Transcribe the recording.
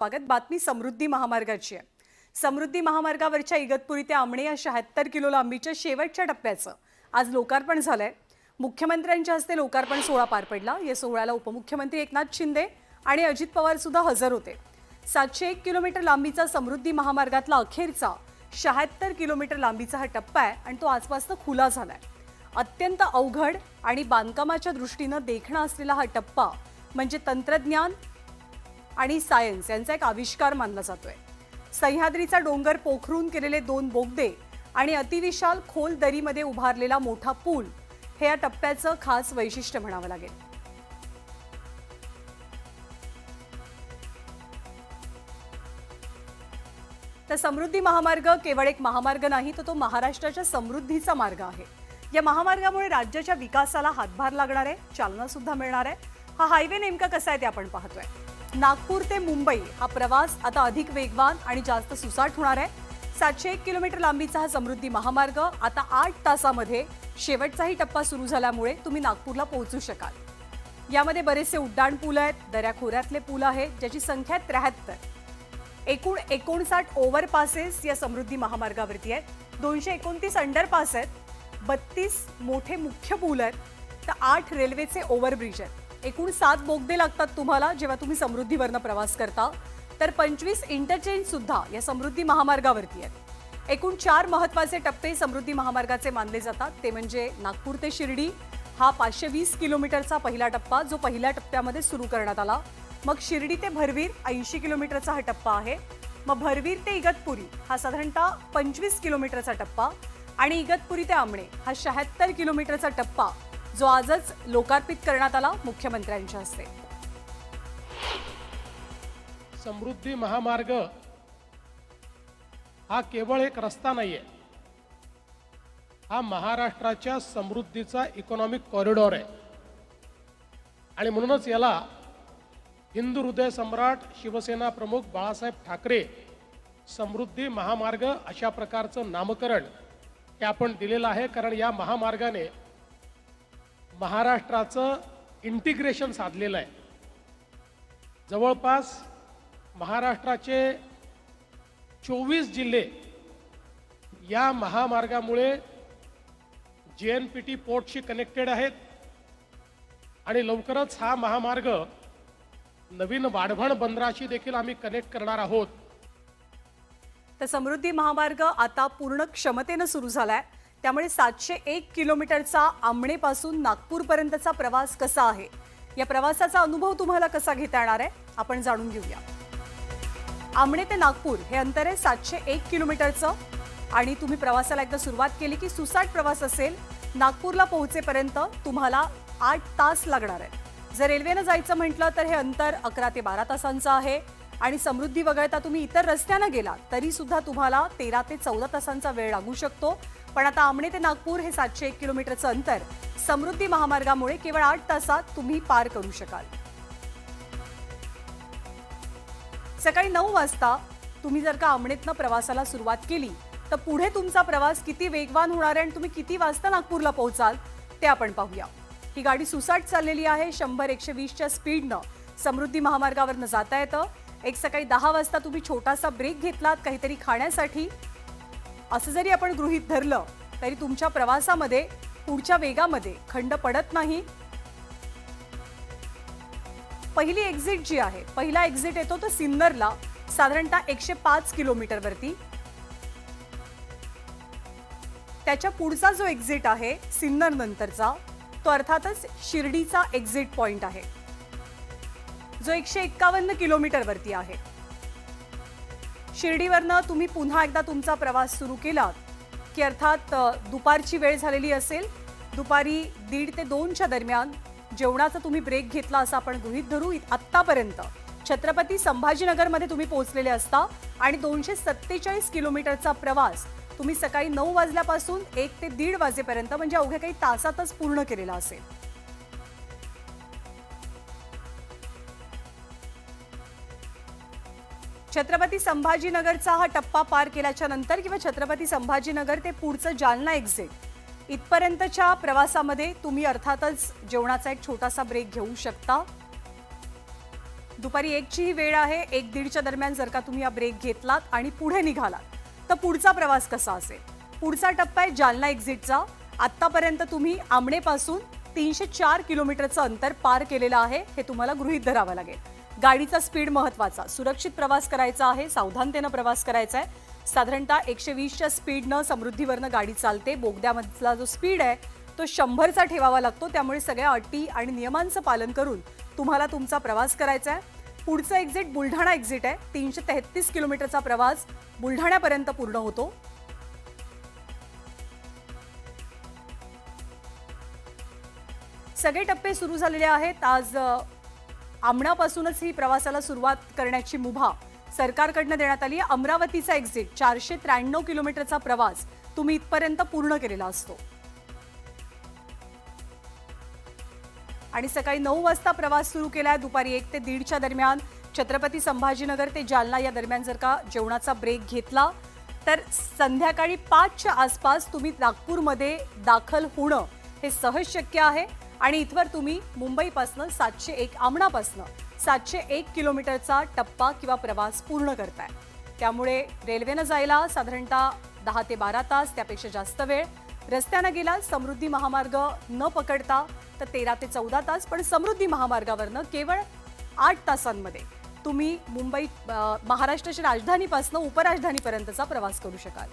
स्वागत. बातमी समृद्धी महामार्गाची आहे. समृद्धी महामार्गावरच्या इगतपुरी ते आमणे या 76 किलो लांबीच्या शेवटच्या टप्प्याचं आज लोकार्पण झालंय. मुख्यमंत्र्यांच्या हस्ते लोकार्पण सोहळा पार पडला. या सोहळ्याला उपमुख्यमंत्री एकनाथ शिंदे आणि अजित पवार सुद्धा हजर होते. 701 किलोमीटर लांबीचा समृद्धी महामार्गातला अखेरचा 76 किलोमीटर लांबीचा हा टप्पा आहे आणि तो आजपासून खुला झालाय. अत्यंत अवघड आणि बांधकामाच्या दृष्टीनं देखणा असलेला हा टप्पा म्हणजे तंत्रज्ञान आणि सायन्स यांचा एक आविष्कार मानला जातोय. सह्याद्रीचा डोंगर पोखरून केलेले 2 बोगदे आणि अतिविशाल खोल दरीमध्ये उभारलेला मोठा पूल हे या टप्प्याचं खास वैशिष्ट्य म्हणावं लागेल. तर समृद्धी महामार्ग केवळ एक महामार्ग नाही, तर तो महाराष्ट्राच्या समृद्धीचा मार्ग आहे. या महामार्गामुळे राज्याच्या विकासाला हातभार लागणार आहे, चालना सुद्धा मिळणार आहे. हा हायवे नेमका कसा आहे ते आपण पाहतोय. नागपूर ते मुंबई हा प्रवास आता अधिक वेगवान आणि जास्त सुसाट होणार आहे. 701 किलोमीटर लांबीचा हा समृद्धी महामार्ग आता 8 तासामध्ये शेवटचाही टप्पा सुरू झाल्यामुळे तुम्ही नागपूरला पोहोचू शकाल. यामध्ये बरेचसे उड्डाण पूल आहेत, दऱ्याखोऱ्यातले पूल आहेत, ज्याची संख्या 73. एकूण 59 ओव्हरपासेस या समृद्धी महामार्गावरती आहेत. 229 अंडरपास आहेत, 32 मोठे मुख्य पूल आहेत, तर 8 रेल्वेचे ओव्हरब्रिज आहेत. एकूण 7 बोगदे लागतात तुम्हाला जेव्हा तुम्ही समृद्धीवरनं प्रवास करता. तर 25 इंटरचेंज सुद्धा या समृद्धी महामार्गावरती आहेत. एकूण 4 महत्त्वाचे टप्पे समृद्धी महामार्गाचे मानले जातात. ते म्हणजे नागपूर ते शिर्डी हा 520 किलोमीटरचा पहिला टप्पा, जो पहिल्या टप्प्यामध्ये सुरू करण्यात आला. मग शिर्डी ते भरवीर 80 किलोमीटरचा हा टप्पा आहे. मग भरवीर ते इगतपुरी हा साधारणतः 25 किलोमीटरचा टप्पा आणि इगतपुरी ते आमणे हा 76 किलोमीटरचा टप्पा, जो आजच लोकार्पित करण्यात आला मुख्यमंत्र्यांच्या हस्ते. समृद्धी महामार्ग हा केवळ एक रस्ता नाहीये, हा महाराष्ट्राच्या समृद्धीचा इकॉनॉमिक कॉरिडॉर आहे. आणि म्हणूनच याला हिंदू हृदय सम्राट शिवसेना प्रमुख बाळासाहेब ठाकरे समृद्धी महामार्ग अशा प्रकारचं नामकरण हे आपण दिलेलं आहे. कारण या महामार्गाने महाराष्ट्राचं इंटिग्रेशन साधलेलं आहे. जवळपास महाराष्ट्राचे 24 जिल्हे या महामार्गामुळे JNPT पोर्टशी कनेक्टेड आहेत आणि लवकरच हा महामार्ग नवीन वाढवण बंदराशी देखील आम्ही कनेक्ट करणार आहोत. तर समृद्धी महामार्ग आता पूर्ण क्षमतेनं सुरू झालाय. त्यामुळे 701 किलोमीटरचा आमणेपासून नागपूरपर्यंतचा प्रवास कसा आहे, या प्रवासाचा अनुभव तुम्हाला कसा घेता येणार आहे आपण जाणून घेऊया. आमणे ते नागपूर हे अंतर आहे 701 किलोमीटरचं आणि तुम्ही प्रवासाला एकदा सुरुवात केली की सुसाट प्रवास असेल. नागपूरला पोहोचेपर्यंत तुम्हाला 8 तास लागणार आहे. जर रेल्वेनं जायचं म्हटलं तर हे अंतर 11 ते 12 तासांचं आहे आणि समृद्धी वगळता तुम्ही इतर रस्त्यानं गेला तरी सुद्धा तुम्हाला 13 ते 14 तासांचा वेळ लागू शकतो. पण आता आमणे ते नागपूर हे 701 किलोमीटरचं अंतर समृद्धी महामार्गामुळे केवळ 8 तासात तुम्ही पार करू शकाल. सकाळी 9 वाजता तुम्ही जर का आमणेतनं प्रवासाला सुरुवात केली तर पुढे तुमचा प्रवास किती वेगवान होणार आहे आणि तुम्ही किती वाजता नागपूरला पोहोचाल ते आपण पाहूया. ही गाडी सुसाट चाललेली आहे. 100-120च्या स्पीडनं समृद्धी महामार्गावरनं जाता येतं. एक सकाळी 10 वाजता तुम्ही छोटासा ब्रेक घेतलात काहीतरी खाण्यासाठी, असं जरी आपण गृहीत धरलं तरी तुमच्या प्रवासामध्ये पुढच्या वेगामध्ये खंड पडत नाही. पहिली एक्झिट जी आहे, पहिला एक्झिट येतो तो सिन्नरला साधारणतः 105 किलोमीटरवरती. त्याच्या पुढचा जो एक्झिट आहे सिन्नर नंतरचा, तो अर्थातच शिर्डीचा एक्झिट पॉइंट आहे, जो 151 किलोमीटरवरती आहे. शिर्डीवरनं तुम्ही पुन्हा एकदा तुमचा प्रवास सुरू केलात की अर्थात दुपारची वेळ झालेली असेल, दुपारी 1:30 ते 2च्या दरम्यान जेवणाचा तुम्ही ब्रेक घेतला असं आपण गृहीत धरू. आत्तापर्यंत छत्रपती संभाजीनगरमध्ये तुम्ही पोहोचलेले असता आणि 247 किलोमीटरचा प्रवास तुम्ही सकाळी 9 वाजल्यापासून 1 ते 1:30 वाजेपर्यंत म्हणजे अवघ्या काही तासातच पूर्ण केलेला असेल. छत्रपती संभाजीनगरचा हा टप्पा पार केल्याच्या नंतर किंवा छत्रपती संभाजीनगर ते पुढचं जालना एक्झिट इथपर्यंतच्या प्रवासामध्ये तुम्ही अर्थातच जेवणाचा एक छोटासा ब्रेक घेऊ शकता. दुपारी 1ची ही वेळ आहे. 1-1:30च्या दरम्यान जर का तुम्ही हा ब्रेक घेतलात आणि पुढे निघालात तर पुढचा प्रवास कसा असेल? पुढचा टप्पा आहे जालना एक्झिटचा. आत्तापर्यंत तुम्ही आमणेपासून 304 किलोमीटरचं अंतर पार केलेलं आहे, हे तुम्हाला गृहीत धरावं लागेल. गाडीचा स्पीड महत्त्वाचा. सुरक्षित प्रवास करायचा आहे, सावधानतेनं प्रवास करायचा आहे. साधारणतः 120च्या स्पीडनं समृद्धीवरनं गाडी चालते. बोगद्यामधला जो स्पीड आहे तो 100चा ठेवावा लागतो. त्यामुळे सगळ्या अटी आणि नियमांचं पालन करून तुम्हाला तुमचा प्रवास करायचा आहे. पुढचं एक्झिट बुलढाणा एक्झिट आहे. 333 किलोमीटरचा प्रवास बुलढाण्यापर्यंत पूर्ण होतो. सगळे टप्पे सुरू झालेले आहेत. आज आमणापासूनच ही प्रवासाला सुरुवात करण्याची मुभा सरकारकडनं देण्यात आली आहे. अमरावतीचा एक्झिट 493 किलोमीटरचा प्रवास तुम्ही इथपर्यंत पूर्ण केलेला असतो आणि सकाळी 9 वाजता प्रवास सुरू केलाय. दुपारी 1 ते 1:30च्या दरम्यान छत्रपती संभाजीनगर ते जालना या दरम्यान जर का जेवणाचा ब्रेक घेतला तर संध्याकाळी 5च्या आसपास तुम्ही नागपूरमध्ये दाखल होणं हे सहज शक्य आहे. आणि इथवर तुम्ही मुंबईपासनं 701 आमणापासनं 701 किलोमीटरचा टप्पा किंवा प्रवास पूर्ण करताय. त्यामुळे रेल्वेनं जायला साधारणतः 10 ते 12 तास, त्यापेक्षा जास्त वेळ. रस्त्यानं गेला समृद्धी महामार्ग न पकडता तर 13 ते 14 तास. पण समृद्धी महामार्गावरनं केवळ 8 तासांमध्ये तुम्ही मुंबई महाराष्ट्राच्या राजधानीपासनं उपराजधानीपर्यंतचा प्रवास करू शकाल.